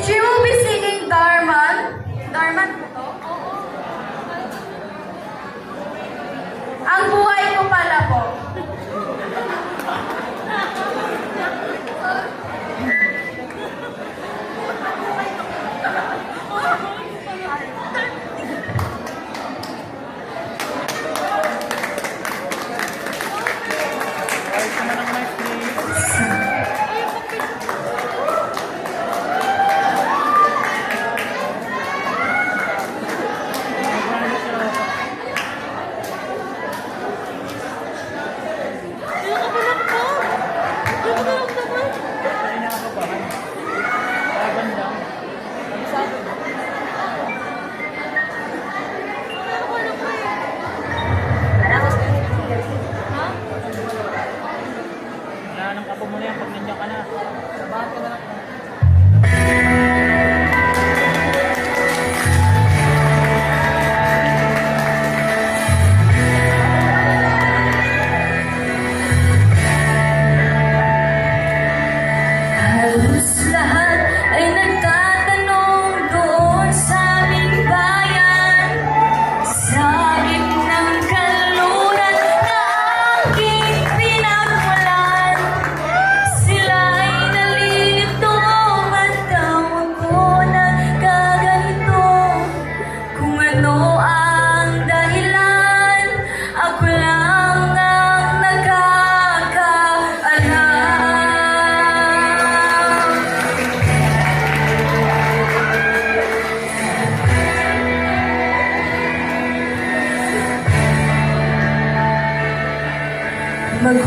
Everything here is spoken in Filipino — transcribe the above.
She will be singing Darman. Darman po to? Ang buhay ko pala po. Nanang ka po muna yan pag nandiyan ka na. Sabahan ka na lang. Halos lahat ay nagtatanong doon sa aming bayan. Sa gitnang kanluran na aking pinagmulan, sila ay nalilito at tawag ko na kaganito. Kung ano ang dahilan, ako lang ang nakakaalam. Mag